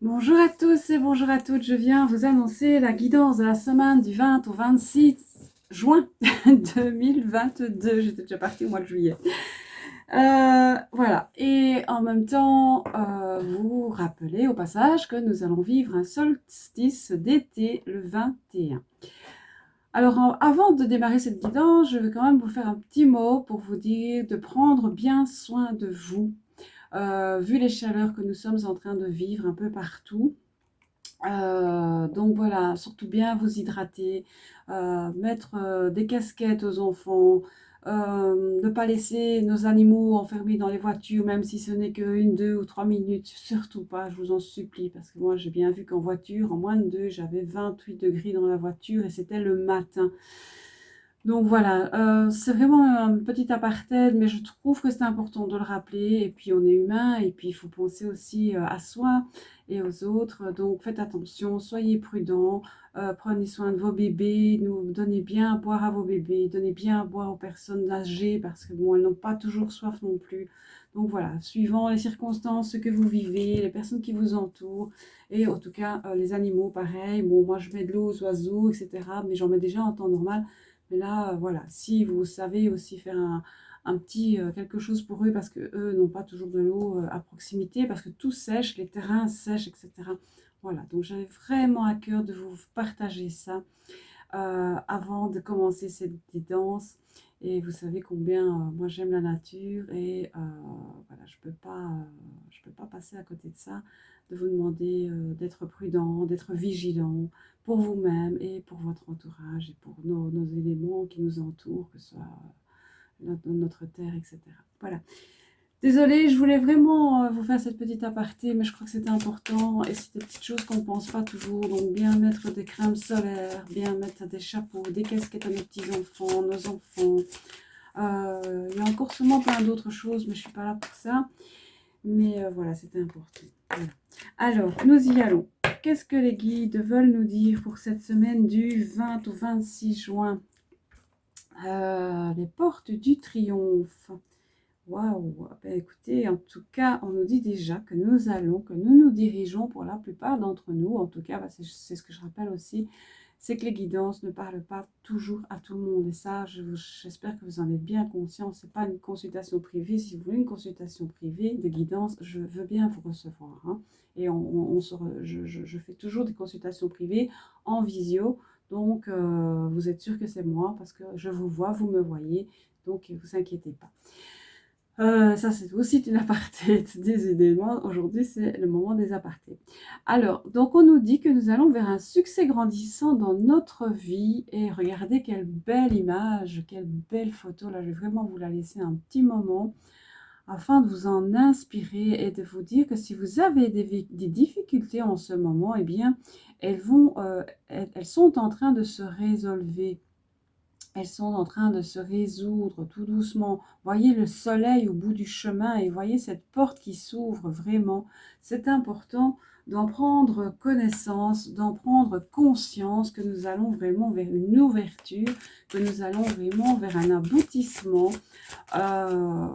Bonjour à tous et bonjour à toutes. Je viens vous annoncer la guidance de la semaine du 20 au 26 juin 2022. J'étais déjà partie au mois de juillet. Voilà. Et en même temps, vous rappelez au passage que nous allons vivre un solstice d'été le 21. Alors, avant de démarrer cette guidance, je vais quand même vous faire un petit mot pour vous dire de prendre bien soin de vous. Vu les chaleurs que nous sommes en train de vivre un peu partout, donc voilà, surtout bien vous hydrater, mettre des casquettes aux enfants, ne pas laisser nos animaux enfermés dans les voitures, même si ce n'est qu'une, 2 ou 3 minutes, surtout pas, je vous en supplie, parce que moi j'ai bien vu qu'en voiture, en moins de deux, j'avais 28 degrés dans la voiture et c'était le matin. Donc voilà, c'est vraiment un petit aparté, mais je trouve que c'est important de le rappeler. Et puis on est humain, et puis il faut penser aussi à soi et aux autres. Donc faites attention, soyez prudents, prenez soin de vos bébés, donnez bien à boire à vos bébés, donnez bien à boire aux personnes âgées parce que bon, elles n'ont pas toujours soif non plus. Donc voilà, suivant les circonstances, ce que vous vivez, les personnes qui vous entourent, et en tout cas les animaux, pareil. Bon, moi je mets de l'eau aux oiseaux, etc. Mais j'en mets déjà en temps normal. Mais là, voilà, si vous savez aussi faire un petit quelque chose pour eux, parce qu'eux n'ont pas toujours de l'eau à proximité, parce que tout sèche, les terrains sèchent, etc. Voilà, donc j'avais vraiment à cœur de vous partager ça avant de commencer cette danse. Et vous savez combien moi j'aime la nature et voilà, je peux pas passer à côté de ça, de vous demander d'être prudent, d'être vigilant pour vous-même et pour votre entourage et pour nos éléments qui nous entourent, que ce soit notre terre, etc. Voilà. Désolée, je voulais vraiment vous faire cette petite aparté, mais je crois que c'était important et c'est des petites choses qu'on ne pense pas toujours. Donc bien mettre des crèmes solaires, bien mettre des chapeaux, des casquettes à nos petits-enfants, nos enfants. Il y a encore sûrement plein d'autres choses, mais je ne suis pas là pour ça. Mais voilà, c'était important. Voilà. Alors, nous y allons. Qu'est-ce que les guides veulent nous dire pour cette semaine du 20 au 26 juin? Les portes du triomphe. Waouh! Ben, écoutez, en tout cas, on nous dit déjà que nous nous dirigeons pour la plupart d'entre nous, en tout cas, bah, c'est ce que je rappelle aussi, c'est que les guidances ne parlent pas toujours à tout le monde. Et ça, j'espère que vous en êtes bien conscient. Ce n'est pas une consultation privée. Si vous voulez une consultation privée de guidance, je veux bien vous recevoir, hein. Et je fais toujours des consultations privées en visio. Donc, vous êtes sûr que c'est moi parce que je vous vois, vous me voyez. Donc, ne vous inquiétez pas. Ça, c'est aussi une aparté des éléments. Aujourd'hui, c'est le moment des apartés. Alors, donc on nous dit que nous allons vers un succès grandissant dans notre vie. Et regardez quelle belle image, quelle belle photo. Là, je vais vraiment vous la laisser un petit moment afin de vous en inspirer et de vous dire que si vous avez des difficultés en ce moment, eh bien, elles sont en train de se résolver. Elles sont en train de se résoudre tout doucement. Voyez le soleil au bout du chemin et voyez cette porte qui s'ouvre vraiment. C'est important d'en prendre connaissance, d'en prendre conscience que nous allons vraiment vers une ouverture, que nous allons vraiment vers un aboutissement. Euh,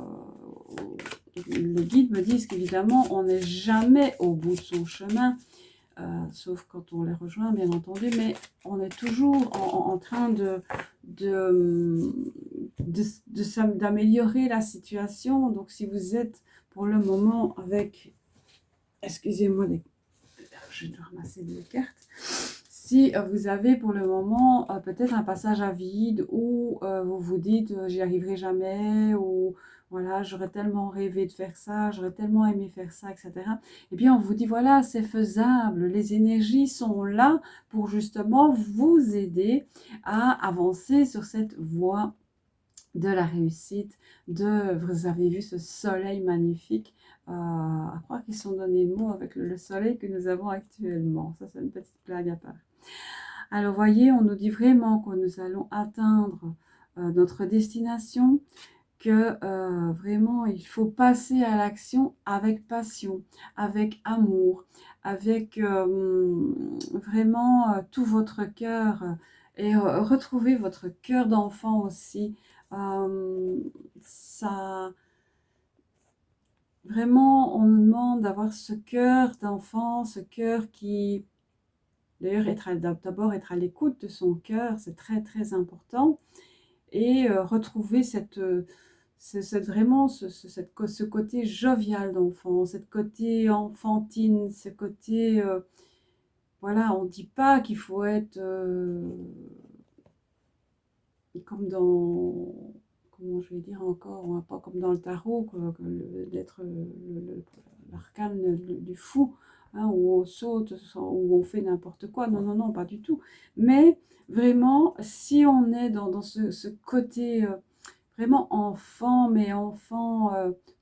les guides me disent qu'évidemment, on n'est jamais au bout de son chemin, sauf quand on les rejoint, bien entendu, mais on est toujours en train d'améliorer la situation. Donc, si vous êtes pour le moment avec, excusez-moi, je dois ramasser des cartes. Si vous avez pour le moment peut-être un passage à vide où vous vous dites j'y arriverai jamais, ou voilà, j'aurais tellement rêvé de faire ça, j'aurais tellement aimé faire ça, etc. Eh bien, on vous dit voilà, c'est faisable. Les énergies sont là pour justement vous aider à avancer sur cette voie de la réussite, vous avez vu ce soleil magnifique, à croire qu'ils sont donnés le mot avec le soleil que nous avons actuellement. Ça, c'est une petite blague à part. Alors, voyez, on nous dit vraiment que nous allons atteindre notre destination, que vraiment, il faut passer à l'action avec passion, avec amour, avec vraiment tout votre cœur, et retrouver votre cœur d'enfant aussi. Ça, vraiment, on nous demande d'avoir ce cœur d'enfant, ce cœur qui, d'ailleurs, d'abord être à l'écoute de son cœur, c'est très très important, et retrouver vraiment ce côté jovial d'enfant, ce côté enfantine, ce côté, voilà, on ne dit pas qu'il faut être comme dans, comment je vais dire encore, pas comme dans le tarot, d'être l'arcane du fou, hein, où on saute, où on fait n'importe quoi. Non, non, non, pas du tout. Mais vraiment, si on est dans ce côté vraiment enfant, mais enfant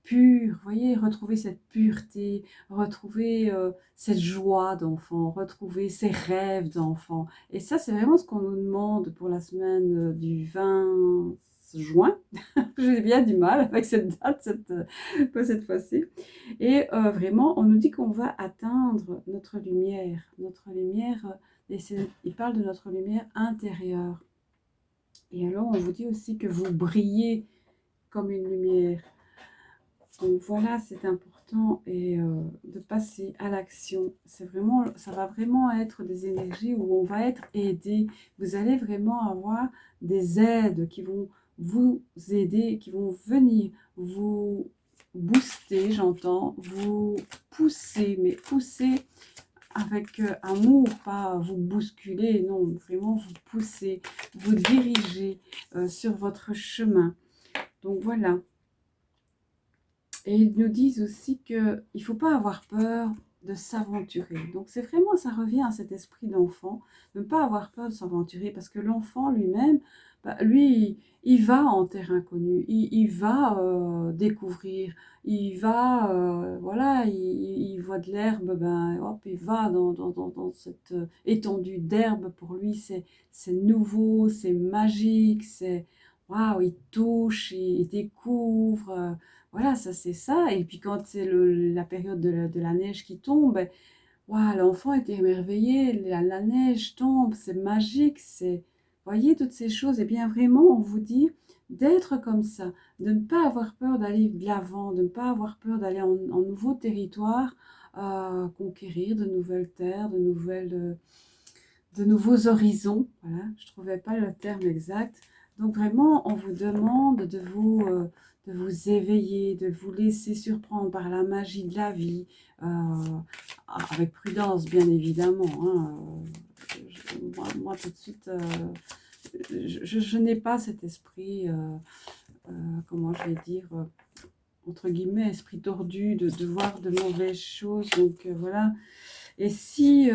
pur, vous voyez, retrouver cette pureté, retrouver cette joie d'enfant, retrouver ces rêves d'enfant. Et ça, c'est vraiment ce qu'on nous demande pour la semaine du 20 juin. J'ai bien du mal avec cette date, cette fois-ci. Et vraiment, on nous dit qu'on va atteindre notre lumière. Notre lumière, il parle de notre lumière intérieure. Et alors, on vous dit aussi que vous brillez comme une lumière. Donc voilà, c'est important et de passer à l'action. Ça va vraiment être des énergies où on va être aidé. Vous allez vraiment avoir des aides qui vont vous aider, qui vont venir vous booster, j'entends, vous pousser, mais pousser avec amour, pas vous bousculer, non, vraiment vous pousser, vous diriger sur votre chemin. Donc voilà. Et ils nous disent aussi qu'il ne faut pas avoir peur de s'aventurer. Donc c'est vraiment, ça revient à cet esprit d'enfant, de ne pas avoir peur de s'aventurer, parce que l'enfant lui-même, lui, il va en terre inconnue, il va découvrir, il va, voilà, il voit de l'herbe, ben hop, il va dans cette étendue d'herbe. Pour lui, c'est nouveau, c'est magique, c'est, waouh, il touche, il découvre. Voilà, ça c'est ça. Et puis quand c'est la période de la neige qui tombe, ben, waouh, l'enfant est émerveillé, la neige tombe, c'est magique, c'est... Voyez toutes ces choses. Et bien vraiment, on vous dit d'être comme ça, de ne pas avoir peur d'aller de l'avant, de ne pas avoir peur d'aller en nouveau territoire, conquérir de nouvelles terres, de nouveaux horizons. Voilà, je ne trouvais pas le terme exact. Donc vraiment, on vous demande de vous éveiller, de vous laisser surprendre par la magie de la vie, avec prudence bien évidemment. Hein. Moi, tout de suite, je n'ai pas cet esprit, comment je vais dire, entre guillemets, esprit tordu de voir de mauvaises choses. Donc voilà. Et si,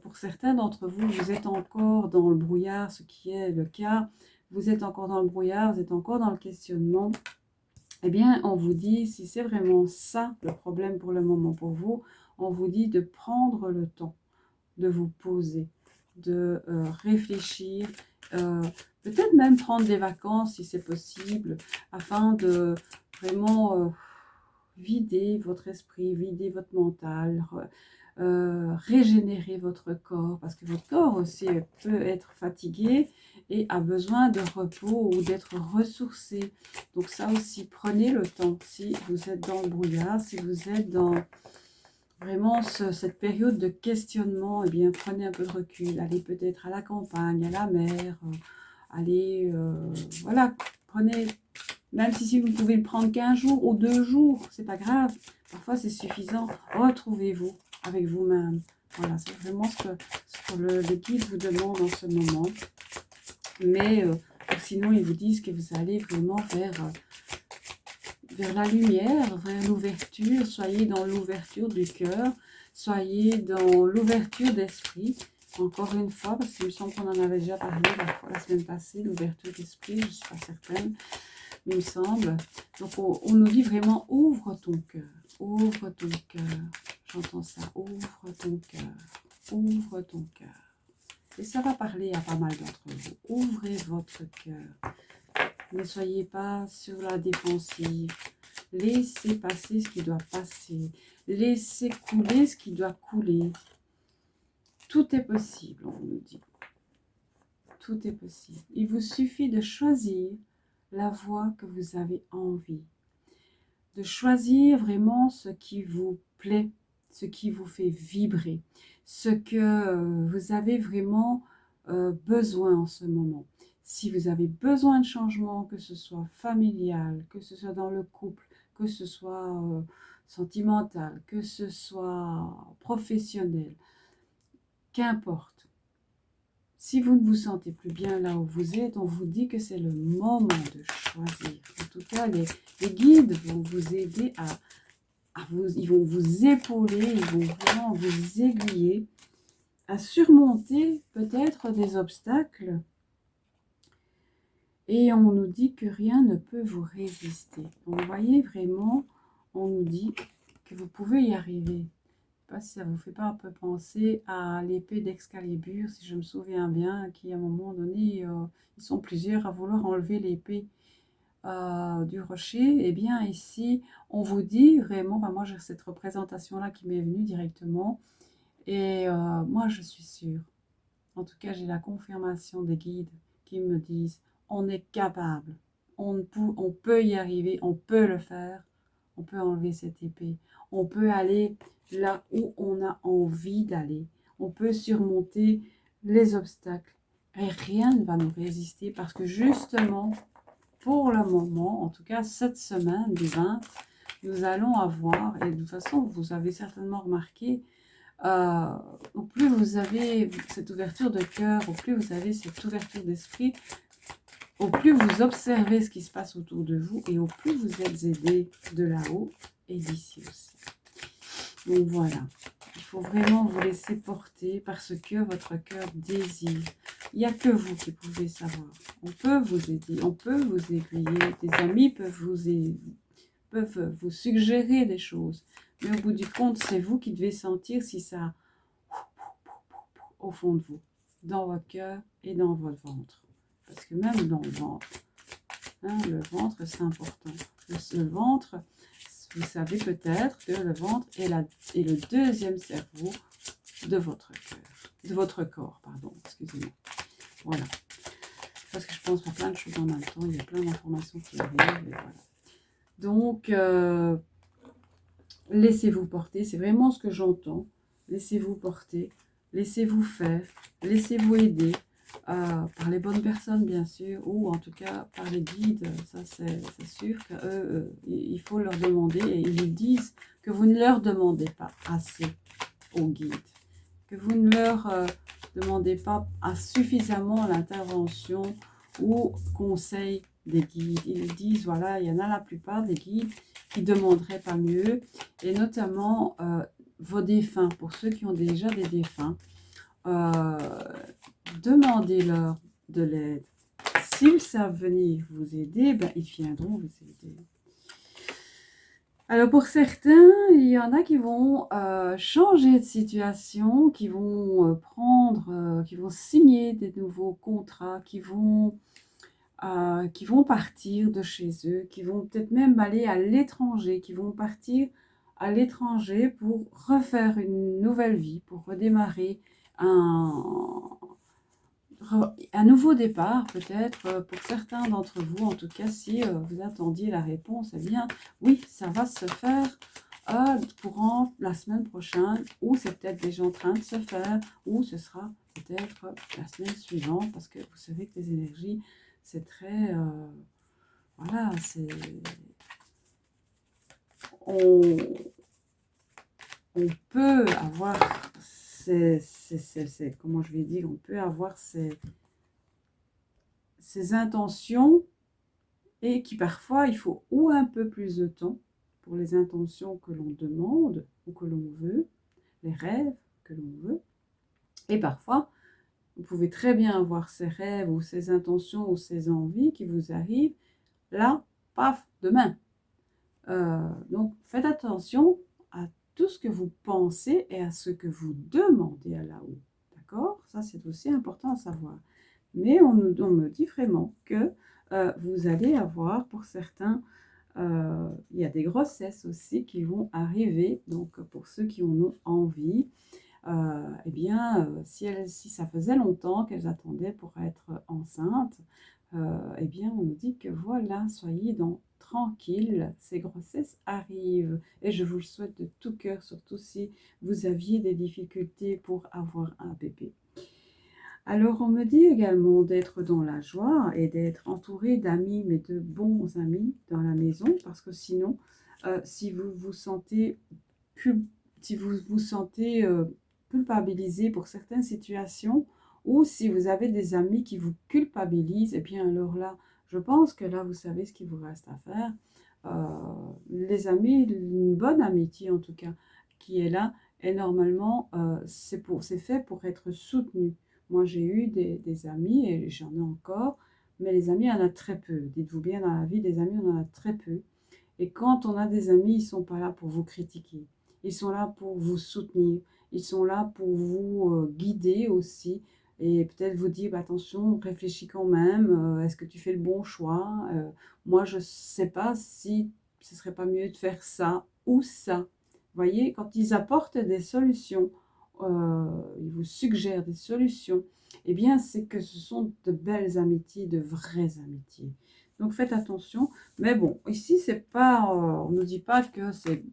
pour certains d'entre vous, vous êtes encore dans le brouillard, ce qui est le cas, vous êtes encore dans le brouillard, vous êtes encore dans le questionnement, eh bien, on vous dit, si c'est vraiment ça le problème pour le moment pour vous, on vous dit de prendre le temps, de vous poser, de réfléchir, peut-être même prendre des vacances si c'est possible, afin de vraiment vider votre esprit, vider votre mental, régénérer votre corps, parce que votre corps aussi peut être fatigué et a besoin de repos ou d'être ressourcé. Donc ça aussi, prenez le temps. Si vous êtes dans le brouillard, si vous êtes dans vraiment cette période de questionnement, eh bien prenez un peu de recul. Allez peut-être à la campagne, à la mer, allez, voilà, prenez, même si vous pouvez le prendre qu'un jour ou 2 jours, c'est pas grave. Parfois c'est suffisant. Retrouvez-vous avec vous-même. Voilà, c'est vraiment ce que le guide vous demande en ce moment. Mais sinon, ils vous disent que vous allez vraiment vers la lumière, vers l'ouverture. Soyez dans l'ouverture du cœur. Soyez dans l'ouverture d'esprit. Encore une fois, parce qu'il me semble qu'on en avait déjà parlé la semaine passée, l'ouverture d'esprit, je ne suis pas certaine, il me semble. Donc, on nous dit vraiment, ouvre ton cœur. Ouvre ton cœur. J'entends ça. Ouvre ton cœur. Ouvre ton cœur. Et ça va parler à pas mal d'entre vous. Ouvrez votre cœur. Ne soyez pas sur la défensive. Laissez passer ce qui doit passer. Laissez couler ce qui doit couler. Tout est possible, on nous dit. Tout est possible. Il vous suffit de choisir la voie que vous avez envie. de choisir vraiment ce qui vous plaît, ce qui vous fait vibrer, ce que vous avez vraiment besoin en ce moment. Si vous avez besoin de changement, que ce soit familial, que ce soit dans le couple, que ce soit sentimental, que ce soit professionnel, qu'importe. Si vous ne vous sentez plus bien là où vous êtes, on vous dit que c'est le moment de choisir. En tout cas, les guides vont vous aider ils vont vous épauler, ils vont vraiment vous aiguiller à surmonter peut-être des obstacles. Et on nous dit que rien ne peut vous résister. Donc, vous voyez, vraiment, on nous dit que vous pouvez y arriver. Je ne sais pas si ça vous fait pas un peu penser à l'épée d'Excalibur, si je me souviens bien, qui à un moment donné, ils sont plusieurs à vouloir enlever l'épée du rocher. Eh bien ici, on vous dit vraiment, moi j'ai cette représentation-là qui m'est venue directement, et moi je suis sûre, en tout cas j'ai la confirmation des guides qui me disent, on est capable, on peut y arriver, on peut le faire, on peut enlever cette épée, on peut aller là où on a envie d'aller, on peut surmonter les obstacles et rien ne va nous résister parce que justement, pour le moment, en tout cas cette semaine du 20, nous allons avoir, et de toute façon vous avez certainement remarqué, au plus vous avez cette ouverture de cœur, au plus vous avez cette ouverture d'esprit, au plus vous observez ce qui se passe autour de vous et au plus vous êtes aidé de là-haut et d'ici aussi. Donc voilà, il faut vraiment vous laisser porter par ce que votre cœur désire. Il n'y a que vous qui pouvez savoir. On peut vous aider, on peut vous aiguiller, des amis peuvent vous suggérer des choses. Mais au bout du compte, c'est vous qui devez sentir si ça au fond de vous, dans votre cœur et dans votre ventre. Parce que même dans le ventre, le ventre c'est important. Le ventre, vous savez peut-être que le ventre est le deuxième cerveau de votre cœur, de votre corps, pardon, excusez-moi. Voilà. Parce que je pense à plein de choses en même temps, il y a plein d'informations qui arrivent, et voilà. Donc, laissez-vous porter, c'est vraiment ce que j'entends. Laissez-vous porter, laissez-vous faire, laissez-vous aider par les bonnes personnes, bien sûr, ou en tout cas par les guides. Ça, c'est sûr qu'eux, il faut leur demander, et ils disent que vous ne leur demandez pas assez aux guides, que vous ne leur demandez pas suffisamment l'intervention ou conseil des guides. Ils disent, voilà, il y en a la plupart des guides qui ne demanderaient pas mieux, et notamment vos défunts, pour ceux qui ont déjà des défunts, demandez-leur de l'aide. S'ils savent venir vous aider, ben, ils viendront vous aider. Alors pour certains, il y en a qui vont changer de situation, qui vont qui vont signer des nouveaux contrats, qui vont partir de chez eux, qui vont peut-être même aller à l'étranger, qui vont partir à l'étranger pour refaire une nouvelle vie, pour redémarrer un nouveau départ peut-être pour certains d'entre vous. En tout cas, si vous attendiez la réponse, eh bien oui, ça va se faire courant la semaine prochaine, ou c'est peut-être déjà en train de se faire, ou ce sera peut-être la semaine suivante, parce que vous savez que les énergies, c'est très... voilà, c'est... On peut avoir comment je vais dire, on peut avoir ces intentions, et qui parfois, il faut ou un peu plus de temps pour les intentions que l'on demande ou que l'on veut, les rêves que l'on veut, et parfois, vous pouvez très bien avoir ces rêves ou ces intentions ou ces envies qui vous arrivent, là, paf, demain. Donc, faites attention à tout ce que vous pensez et à ce que vous demandez à là-haut. D'accord? Ça, c'est aussi important à savoir. Mais on me dit vraiment que vous allez avoir, pour certains, il y a des grossesses aussi qui vont arriver. Donc, pour ceux qui en ont envie, eh bien, si ça faisait longtemps qu'elles attendaient pour être enceintes, eh bien, on nous dit que voilà, soyez dans tranquille, ces grossesses arrivent. Et je vous le souhaite de tout cœur, surtout si vous aviez des difficultés pour avoir un bébé. Alors, on me dit également d'être dans la joie et d'être entouré d'amis, mais de bons amis dans la maison, parce que sinon, si vous vous sentez, si vous vous sentez culpabilisé pour certaines situations, ou si vous avez des amis qui vous culpabilisent, et bien alors là, je pense que là, vous savez ce qu'il vous reste à faire. Les amis, une bonne amitié en tout cas, qui est là, et normalement, c'est fait pour être soutenu. Moi, j'ai eu des amis, et j'en ai encore, mais les amis, il y en a très peu. Dites-vous bien, dans la vie, des amis, on en a très peu. Et quand on a des amis, ils ne sont pas là pour vous critiquer. Ils sont là pour vous soutenir. Ils sont là pour vous guider aussi. Et peut-être vous dire, bah, attention, réfléchis quand même. Est-ce que tu fais le bon choix? Moi, je ne sais pas si ce ne serait pas mieux de faire ça ou ça. Vous voyez, quand ils apportent des solutions, ils vous suggèrent des solutions, eh bien, c'est que ce sont de belles amitiés, de vraies amitiés. Donc, faites attention. Mais bon, ici, c'est pas, on ne nous dit pas que c'est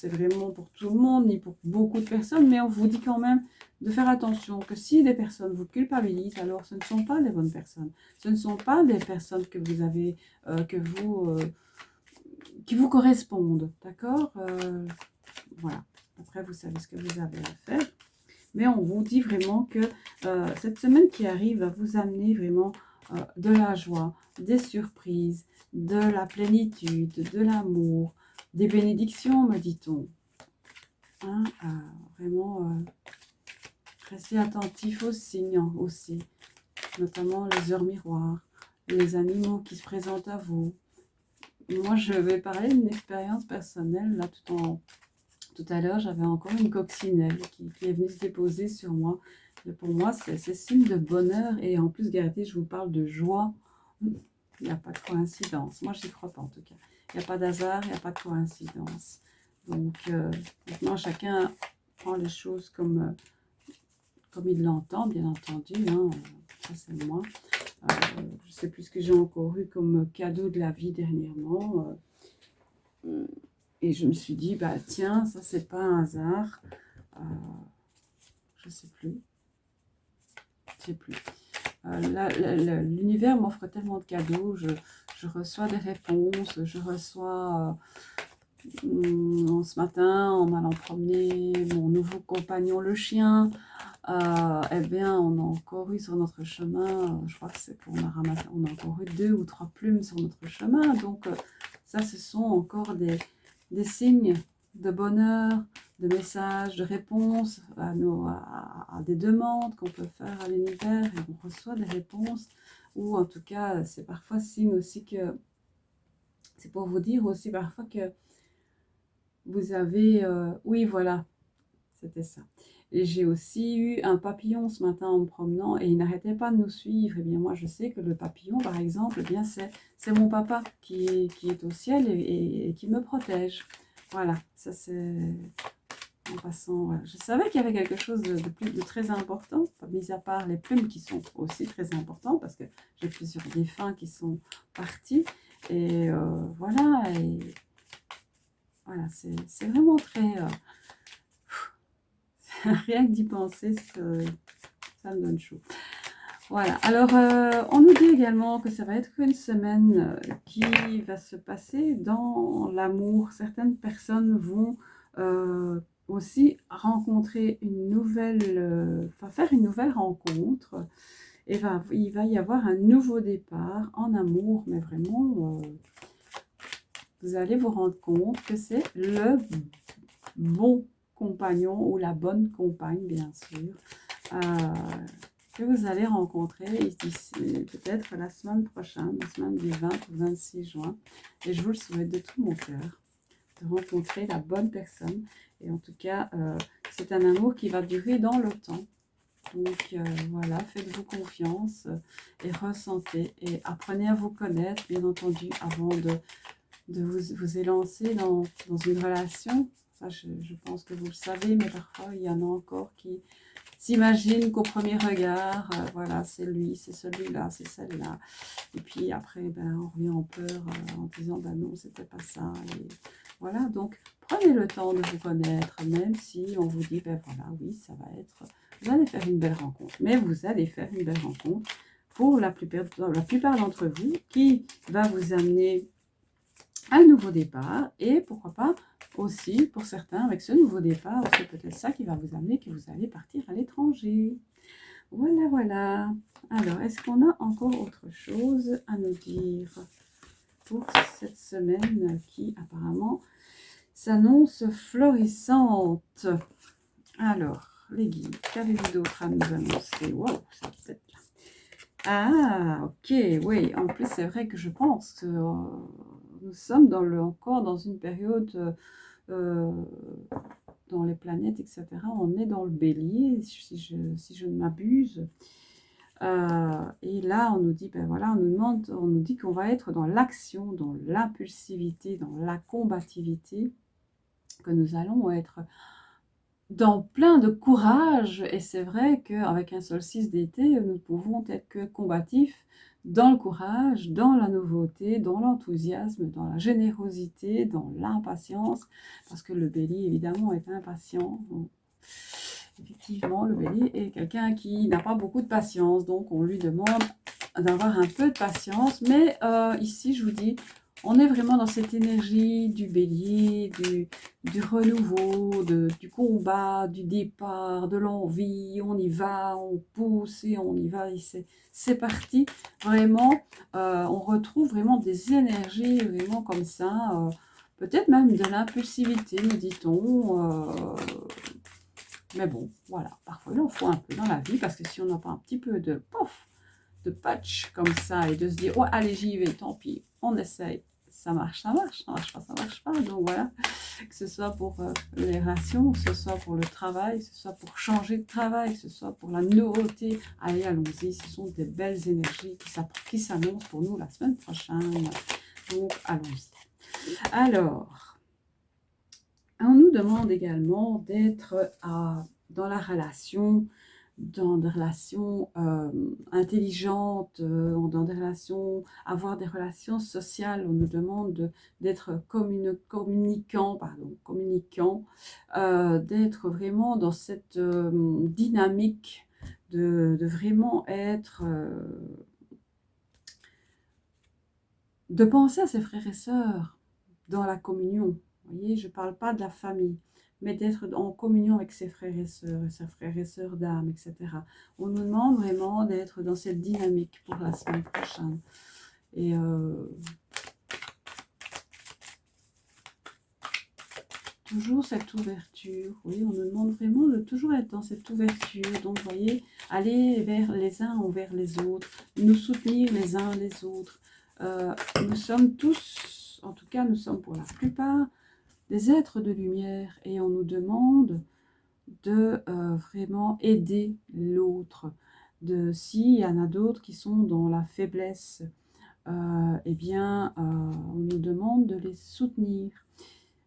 vraiment pour tout le monde, ni pour beaucoup de personnes, mais on vous dit quand même de faire attention, que si des personnes vous culpabilisent, alors ce ne sont pas les bonnes personnes. Ce ne sont pas des personnes que vous avez, qui vous correspondent, d'accord? Voilà. Après, vous savez ce que vous avez à faire. Mais on vous dit vraiment que cette semaine qui arrive va vous amener vraiment de la joie, des surprises, de la plénitude, de l'amour, des bénédictions, me dit-on. Hein, vraiment, restez attentifs aux signes aussi, notamment les heures miroirs, les animaux qui se présentent à vous. Moi, je vais parler d'une expérience personnelle. Là, tout à l'heure, j'avais encore une coccinelle qui est venue se déposer sur moi. Et pour moi, c'est signe de bonheur. Et en plus, regardez, je vous parle de joie. Il n'y a pas de coïncidence. Moi, je n'y crois pas en tout cas. Il n'y a pas d'hasard, il n'y a pas de coïncidence. Donc, maintenant, chacun prend les choses comme il l'entend, bien entendu. Hein. Ça, c'est moi. Je ne sais plus ce que j'ai encore eu comme cadeau de la vie dernièrement. Et je me suis dit, bah tiens, ça, c'est pas un hasard. Je ne sais plus. Je sais plus. L'univers m'offre tellement de cadeaux. Je reçois des réponses. Je reçois... ce matin, en allant promener mon nouveau compagnon, le chien, eh bien, on a encore eu sur notre chemin, je crois que c'est qu'on a ramassé, on a encore eu 2 ou 3 plumes sur notre chemin. Donc, ça, ce sont encore des signes de bonheur, de messages, de réponses à des demandes qu'on peut faire à l'univers, et on reçoit des réponses, ou en tout cas, c'est parfois signe aussi que, c'est pour vous dire aussi parfois que vous avez, oui, voilà, c'était ça. Et j'ai aussi eu un papillon ce matin en me promenant, et il n'arrêtait pas de nous suivre. Et bien moi, je sais que le papillon, par exemple, eh bien c'est mon papa qui est au ciel et qui me protège. Voilà, ça c'est en passant. Voilà. Je savais qu'il y avait quelque chose de très important, mis à part les plumes qui sont aussi très importantes, parce que j'ai plusieurs défunts qui sont partis. Et voilà, et voilà, c'est vraiment très... rien que d'y penser, ça me donne chaud. Voilà, alors on nous dit également que ça va être une semaine qui va se passer dans l'amour. Certaines personnes vont aussi rencontrer une nouvelle, faire une nouvelle rencontre. Et il va y avoir un nouveau départ en amour, mais vraiment, vous allez vous rendre compte que c'est le bon compagnon ou la bonne compagne, bien sûr, que vous allez rencontrer peut-être la semaine prochaine, la semaine du 20 au 26 juin. Et je vous le souhaite de tout mon cœur, de rencontrer la bonne personne. Et en tout cas, c'est un amour qui va durer dans le temps. Donc voilà, faites-vous confiance et ressentez. Et apprenez à vous connaître, bien entendu, avant de vous élancer dans une relation. Ça, je pense que vous le savez, mais parfois, il y en a encore qui s'imaginent qu'au premier regard, voilà, c'est lui, c'est celui-là, c'est celle-là. Et puis après, ben, on revient en peur en disant, ben non, c'était pas ça. Et voilà, donc prenez le temps de vous connaître, même si on vous dit, ben voilà, oui, ça va être, vous allez faire une belle rencontre. Mais vous allez faire une belle rencontre pour la plupart d'entre vous qui va vous amener un nouveau départ et pourquoi pas aussi pour certains avec ce nouveau départ, c'est peut-être ça qui va vous amener que vous allez partir à l'étranger. Voilà, voilà. Alors, est-ce qu'on a encore autre chose à nous dire pour cette semaine qui apparemment s'annonce florissante? Alors, les guides, qu'avez-vous d'autre à nous annoncer? Wow, ça pète là. Ah, ok, oui. En plus, c'est vrai que je pense que nous sommes encore dans une période, dans les planètes, etc. On est dans le bélier, si je ne m'abuse. Et là, on nous dit, ben voilà, on nous dit qu'on va être dans l'action, dans l'impulsivité, dans la combativité, que nous allons être dans plein de courage. Et c'est vrai qu'avec un solstice d'été, nous pouvons être que combatifs dans le courage, dans la nouveauté, dans l'enthousiasme, dans la générosité, dans l'impatience, parce que le bélier, évidemment, est impatient. Effectivement, le bélier est quelqu'un qui n'a pas beaucoup de patience, donc on lui demande d'avoir un peu de patience. Mais ici, je vous dis, on est vraiment dans cette énergie du bélier, du renouveau, du combat, du départ, de l'envie. On y va, on pousse et on y va. Et c'est parti. Vraiment, on retrouve vraiment des énergies vraiment comme ça. Peut-être même de l'impulsivité, me dit-on. Mais bon, voilà, parfois il en faut un peu dans la vie, parce que si on n'a pas un petit peu de patch comme ça, et de se dire, ouais, allez, j'y vais, tant pis, on essaye, ça marche, ça marche pas, ça marche pas. Donc voilà, que ce soit pour les relations, que ce soit pour le travail, que ce soit pour changer de travail, que ce soit pour la nouveauté, allez, allons-y, ce sont des belles énergies qui s'annoncent pour nous la semaine prochaine. Donc, allons-y. Alors, on nous demande également d'être dans la relation, dans des relations intelligentes, dans des relations, avoir des relations sociales. On nous demande d'être communicant, d'être vraiment dans cette dynamique de vraiment être, de penser à ses frères et sœurs dans la communion. Vous voyez, je ne parle pas de la famille, mais d'être en communion avec ses frères et sœurs d'âme, etc. On nous demande vraiment d'être dans cette dynamique pour la semaine prochaine. Et toujours cette ouverture, oui, on nous demande vraiment de toujours être dans cette ouverture. Donc, vous voyez, aller vers les uns envers les autres, nous soutenir les uns les autres. Nous sommes tous, en tout cas, nous sommes pour la plupart, des êtres de lumière, et on nous demande de vraiment aider l'autre. S'il y en a d'autres qui sont dans la faiblesse, eh bien, on nous demande de les soutenir.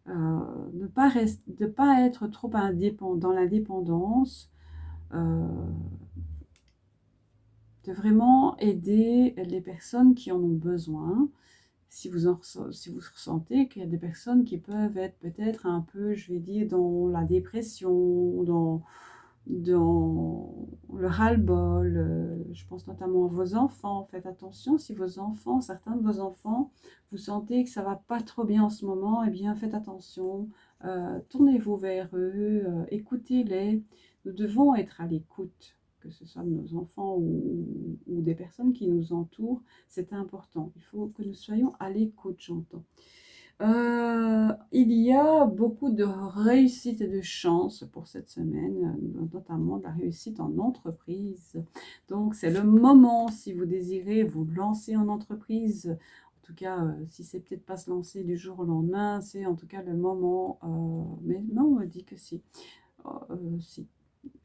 De pas être trop dans l'indépendance, de vraiment aider les personnes qui en ont besoin. Si vous ressentez qu'il y a des personnes qui peuvent être peut-être un peu, je vais dire, dans la dépression, dans le ras-le-bol, je pense notamment à vos enfants. Faites attention, si certains de vos enfants, vous sentez que ça ne va pas trop bien en ce moment, eh bien faites attention, tournez-vous vers eux, écoutez-les. Nous devons être à l'écoute, que ce soit de nos enfants ou des personnes qui nous entourent, c'est important. Il faut que nous soyons à l'écoute, j'entends. Il y a beaucoup de réussite et de chance pour cette semaine, notamment de la réussite en entreprise. Donc, c'est le moment, si vous désirez vous lancer en entreprise, en tout cas, si c'est peut-être pas se lancer du jour au lendemain, c'est en tout cas le moment, mais non, on me dit que si. Si.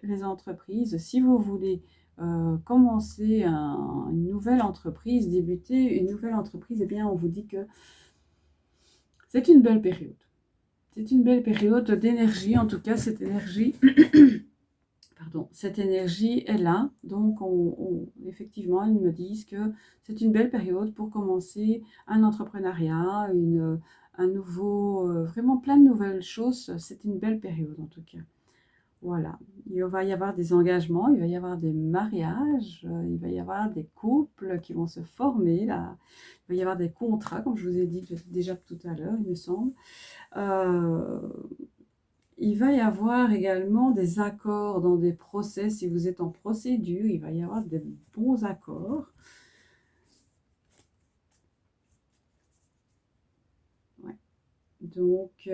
Les entreprises, si vous voulez commencer une nouvelle entreprise, débuter une nouvelle entreprise, eh bien, on vous dit que c'est une belle période. C'est une belle période d'énergie, en tout cas, cette énergie pardon, cette énergie est là. Donc, effectivement, ils me disent que c'est une belle période pour commencer un entrepreneuriat, un nouveau, vraiment plein de nouvelles choses. C'est une belle période en tout cas. Voilà, il va y avoir des engagements, il va y avoir des mariages, il va y avoir des couples qui vont se former, là. Il va y avoir des contrats, comme je vous ai dit déjà tout à l'heure, il me semble. Euh, il va y avoir également des accords dans des procès. Si vous êtes en procédure, il va y avoir des bons accords. Ouais. Donc,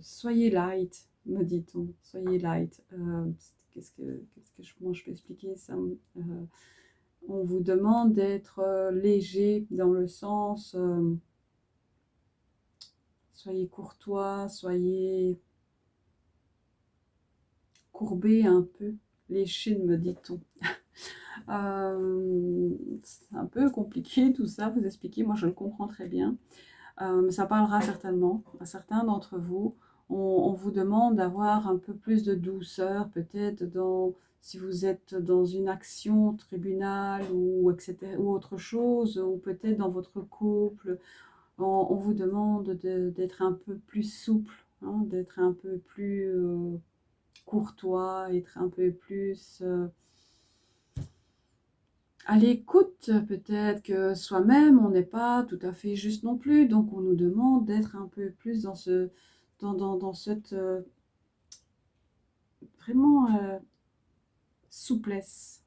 soyez light, me dit-on. Soyez light. Comment je peux expliquer ça? On vous demande d'être léger dans le sens, soyez courtois, soyez courbé un peu, léché, me dit-on. C'est un peu compliqué tout ça, vous expliquer, moi je le comprends très bien, mais ça parlera certainement à certains d'entre vous. On vous demande d'avoir un peu plus de douceur, peut-être si vous êtes dans une action tribunal ou, etc., ou autre chose, ou peut-être dans votre couple, on vous demande d'être un peu plus souple, hein, d'être un peu plus courtois, être un peu plus à l'écoute. Peut-être que soi-même, on n'est pas tout à fait juste non plus, donc on nous demande d'être un peu plus dans cette vraiment souplesse.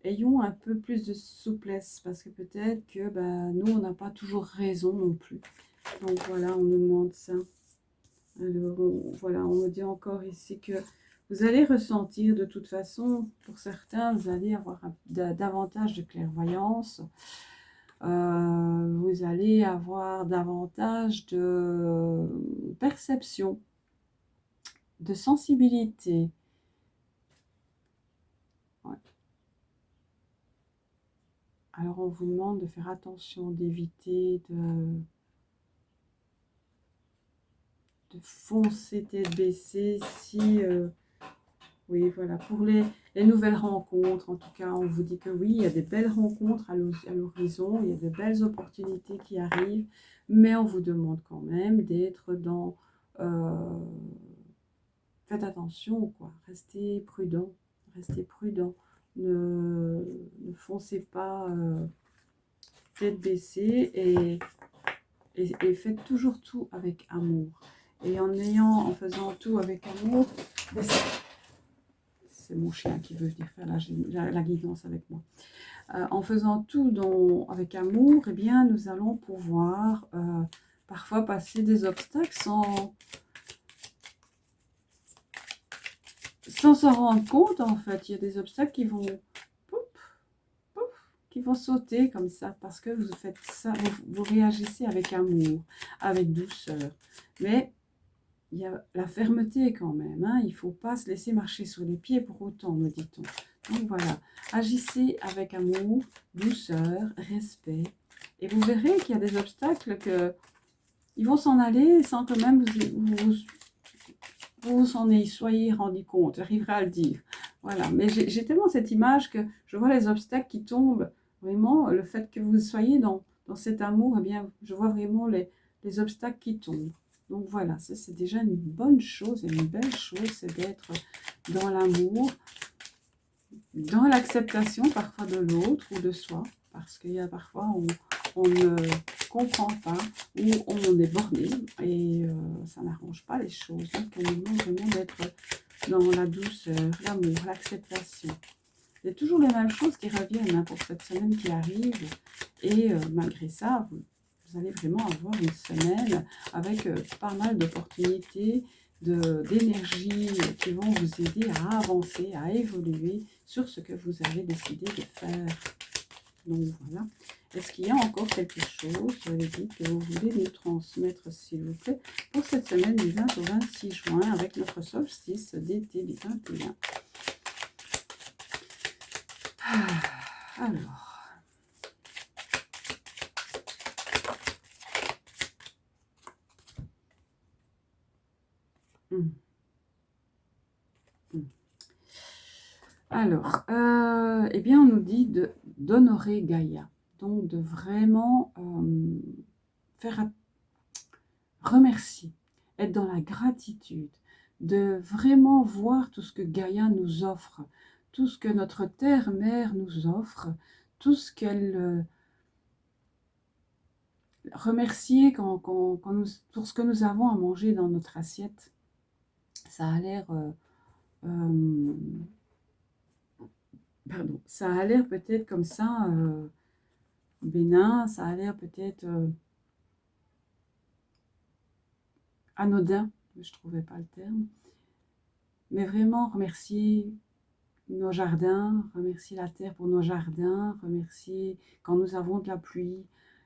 Ayons un peu plus de souplesse, parce que peut-être que nous, on n'a pas toujours raison non plus. Donc voilà, on nous demande ça. Alors voilà, on me dit encore ici que vous allez ressentir de toute façon, pour certains, vous allez avoir davantage de clairvoyance. Vous allez avoir davantage de perception, de sensibilité. Ouais. Alors on vous demande de faire attention, d'éviter de foncer tête baissée si... oui, voilà, pour les nouvelles rencontres, en tout cas, on vous dit que oui, il y a des belles rencontres à l'horizon, il y a de belles opportunités qui arrivent, mais on vous demande quand même d'être dans... faites attention, quoi, restez prudent, restez prudent, ne foncez pas tête baissée et faites toujours tout avec amour. Et en faisant tout avec amour, c'est mon chien qui veut venir faire la guidance avec moi. En faisant tout avec amour, eh bien, nous allons pouvoir parfois passer des obstacles sans s'en rendre compte. En fait, il y a des obstacles qui vont sauter comme ça parce que vous faites ça, vous réagissez avec amour, avec douceur. Mais il y a la fermeté quand même, hein. Il ne faut pas se laisser marcher sur les pieds pour autant, me dit-on. Donc voilà, agissez avec amour, douceur, respect. Et vous verrez qu'il y a des obstacles ils vont s'en aller sans que même vous en soyez rendu compte. J'arriverai à le dire. Voilà, mais j'ai tellement cette image que je vois les obstacles qui tombent. Vraiment, le fait que vous soyez dans cet amour, eh bien, je vois vraiment les obstacles qui tombent. Donc voilà, ça c'est déjà une bonne chose et une belle chose, c'est d'être dans l'amour, dans l'acceptation parfois de l'autre ou de soi, parce qu'il y a parfois on ne comprend pas ou on est borné et ça n'arrange pas les choses. Donc on nous demande vraiment d'être dans la douceur, l'amour, l'acceptation. Il y a toujours les mêmes choses qui reviennent hein, pour cette semaine qui arrive et malgré ça, vous allez vraiment avoir une semaine avec pas mal d'opportunités, d'énergie qui vont vous aider à avancer, à évoluer sur ce que vous avez décidé de faire. Donc voilà. Est-ce qu'il y a encore quelque chose, que vous voulez nous transmettre, s'il vous plaît, pour cette semaine du 20 au 26 juin avec notre solstice d'été du 21. Alors. Alors, eh bien, on nous dit d'honorer Gaïa. Donc, de vraiment faire remercier, être dans la gratitude, de vraiment voir tout ce que Gaïa nous offre, tout ce que notre terre-mère nous offre, tout ce qu'elle... remercier pour ce que nous avons à manger dans notre assiette. Ça a l'air... euh, pardon, ça a l'air peut-être comme ça, bénin, ça a l'air peut-être anodin, je ne trouvais pas le terme. Mais vraiment remercier nos jardins, remercier la terre pour nos jardins, remercier quand nous avons de la pluie,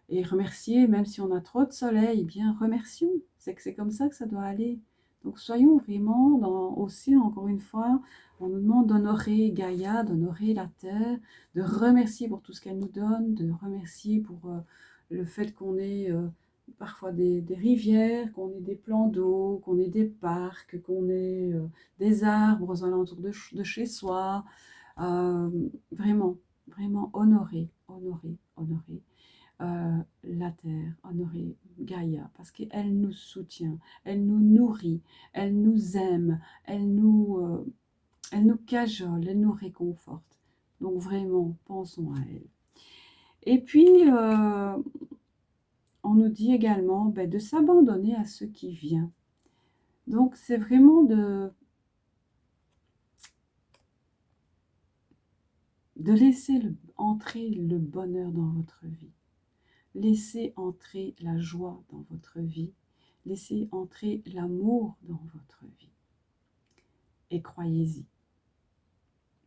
et remercier même si on a trop de soleil, eh bien remercions. C'est que c'est comme ça que ça doit aller. Donc soyons vraiment aussi, encore une fois, on nous demande d'honorer Gaïa, d'honorer la terre, de remercier pour tout ce qu'elle nous donne, de remercier pour le fait qu'on ait parfois des rivières, qu'on ait des plans d'eau, qu'on ait des parcs, qu'on ait des arbres aux alentours de chez soi. Vraiment, vraiment honorer, honorer, honorer la terre, honorer Gaïa, parce qu'elle nous soutient, elle nous nourrit, elle nous aime, elle nous cajole, elle nous réconforte. Donc vraiment, pensons à elle. Et puis, on nous dit également de s'abandonner à ce qui vient. Donc c'est vraiment de laisser entrer le bonheur dans votre vie. Laissez entrer la joie dans votre vie. Laissez entrer l'amour dans votre vie. Et croyez-y.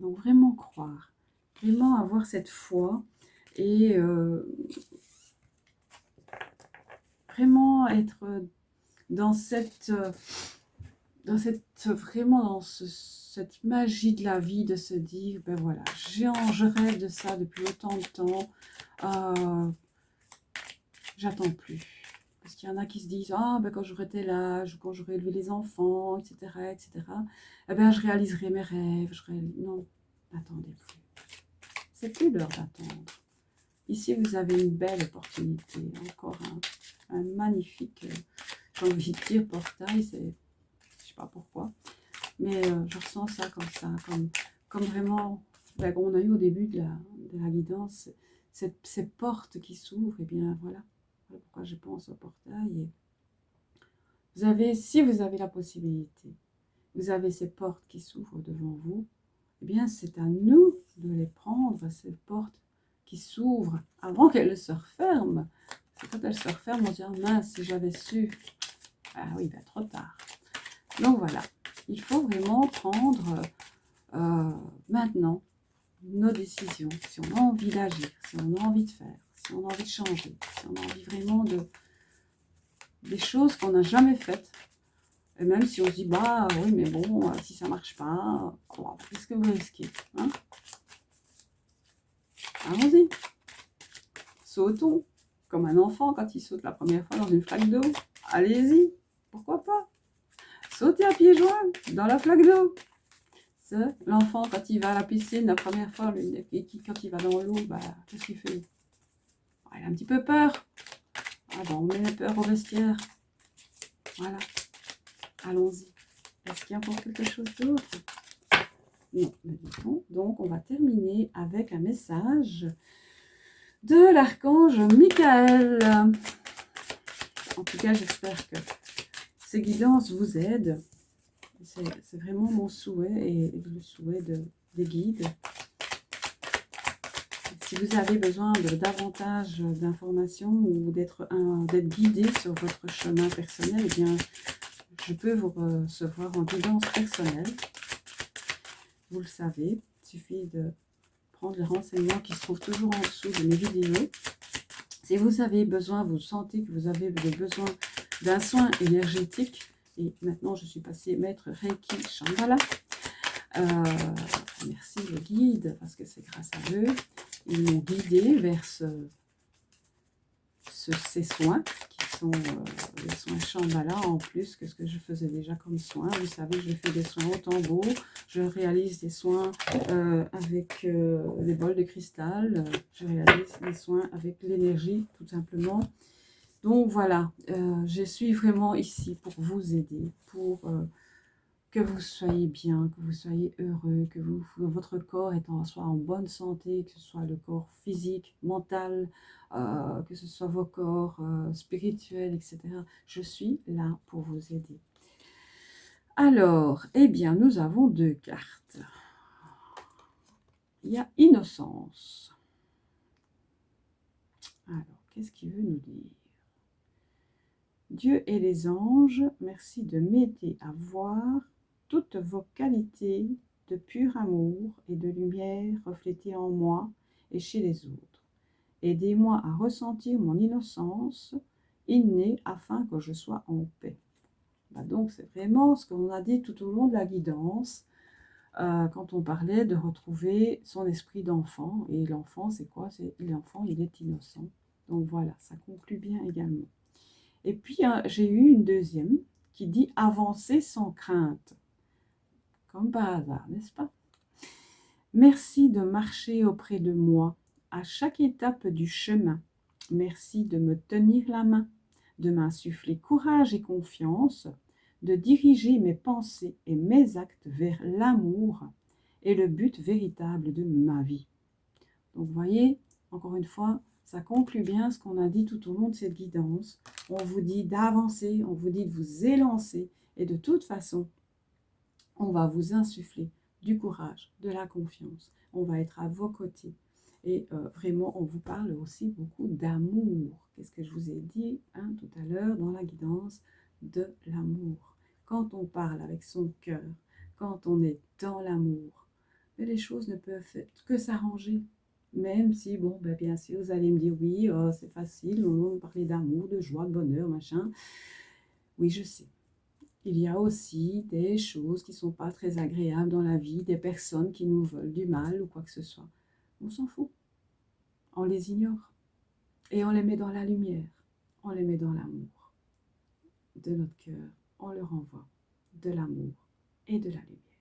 Donc vraiment croire. Vraiment avoir cette foi. Et vraiment être dans cette magie de la vie, de se dire, ben voilà, je rêve de ça depuis autant de temps. J'attends plus. Parce qu'il y en a qui se disent, ah ben quand j'aurai tel âge, quand j'aurai élevé les enfants, etc., etc., eh ben je réaliserai mes rêves. Non, n'attendez plus. C'est plus l'heure d'attendre. Ici, vous avez une belle opportunité. Encore un magnifique, j'ai envie de dire, portail. Je ne sais pas pourquoi. Mais je ressens ça, comme vraiment, on a eu au début de la guidance, ces portes qui s'ouvrent. Et bien voilà. Voilà pourquoi je pense au portail. Et si vous avez la possibilité, vous avez ces portes qui s'ouvrent devant vous, eh bien c'est à nous de les prendre, ces portes qui s'ouvrent avant qu'elles ne se referment. C'est quand elles se referment, on se dit, ah, mince, si j'avais su. Ah oui, ben, trop tard. Donc voilà, il faut vraiment prendre maintenant nos décisions, si on a envie d'agir, si on a envie de faire, si on a envie de changer, si on a envie vraiment des choses qu'on n'a jamais faites. Et même si on se dit, bah oui, mais bon, si ça ne marche pas, qu'est-ce que vous risquez, hein? Allons-y. Sautons, comme un enfant quand il saute la première fois dans une flaque d'eau. Allez-y, pourquoi pas? Sautez à pieds joints dans la flaque d'eau. L'enfant, quand il va à la piscine la première fois, quand il va dans l'eau, bah, qu'est-ce qu'il fait? Il a un petit peu peur. Ah bon, on met la peur au vestiaire. Voilà. Allons-y. Est-ce qu'il y a encore quelque chose d'autre? Non, bon. Donc, on va terminer avec un message de l'archange Michael. En tout cas, j'espère que ces guidances vous aident. C'est vraiment mon souhait et le souhait des guides. Si vous avez besoin de davantage d'informations ou d'être guidé sur votre chemin personnel, eh bien, je peux vous recevoir en guidance personnelle. Vous le savez, il suffit de prendre les renseignements qui se trouvent toujours en dessous de mes vidéos. Si vous avez besoin, vous sentez que vous avez besoin d'un soin énergétique, et maintenant je suis passée maître Reiki Shambhala. Merci le guide, parce que c'est grâce à eux. Ils m'ont guidé vers ces soins qui sont des soins Shambhala en plus que ce que je faisais déjà comme soins. Vous savez, je fais des soins au tambour, je réalise des soins avec des bols de cristal, je réalise des soins avec l'énergie tout simplement. Donc voilà, je suis vraiment ici pour vous aider, pour que vous soyez bien, que vous soyez heureux, que votre corps soit en bonne santé, que ce soit le corps physique, mental, que ce soit vos corps spirituels, etc. Je suis là pour vous aider. Alors, eh bien, nous avons 2 cartes. Il y a innocence. Alors, qu'est-ce qu'il veut nous dire? Dieu et les anges, merci de m'aider à voir toutes vos qualités de pur amour et de lumière reflétées en moi et chez les autres. Aidez-moi à ressentir mon innocence innée afin que je sois en paix. Donc c'est vraiment ce qu'on a dit tout au long de la guidance, quand on parlait de retrouver son esprit d'enfant. Et l'enfant, c'est quoi? L'enfant, il est innocent. Donc voilà, ça conclut bien également. Et puis, j'ai eu une deuxième qui dit « avancer sans crainte ». Comme par hasard, n'est-ce pas? Merci de marcher auprès de moi à chaque étape du chemin. Merci de me tenir la main, de m'insuffler courage et confiance, de diriger mes pensées et mes actes vers l'amour et le but véritable de ma vie. Donc, vous voyez, encore une fois, ça conclut bien ce qu'on a dit tout au long de cette guidance. On vous dit d'avancer, on vous dit de vous élancer. Et de toute façon, on va vous insuffler du courage, de la confiance. On va être à vos côtés. Et vraiment, on vous parle aussi beaucoup d'amour. Qu'est-ce que je vous ai dit tout à l'heure dans la guidance? De l'amour. Quand on parle avec son cœur, quand on est dans l'amour, les choses ne peuvent que s'arranger. Même si, bon, ben bien sûr, vous allez me dire, oui, c'est facile, on parler d'amour, de joie, de bonheur, machin. Oui, je sais. Il y a aussi des choses qui ne sont pas très agréables dans la vie, des personnes qui nous veulent du mal ou quoi que ce soit. On s'en fout. On les ignore. Et on les met dans la lumière. On les met dans l'amour de notre cœur. On leur envoie de l'amour et de la lumière.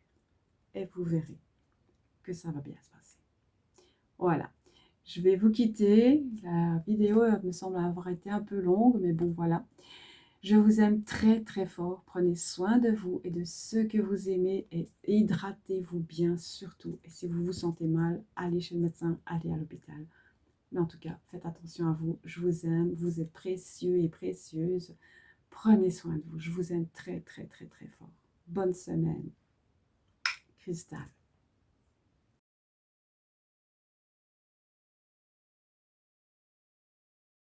Et vous verrez que ça va bien se passer. Voilà, je vais vous quitter. La vidéo me semble avoir été un peu longue, mais bon, voilà. Je vous aime très très fort. Prenez soin de vous et de ceux que vous aimez et hydratez-vous bien surtout. Et si vous vous sentez mal, allez chez le médecin, allez à l'hôpital. Mais en tout cas, faites attention à vous. Je vous aime, vous êtes précieux et précieuses. Prenez soin de vous. Je vous aime très très très très fort. Bonne semaine. Cristal.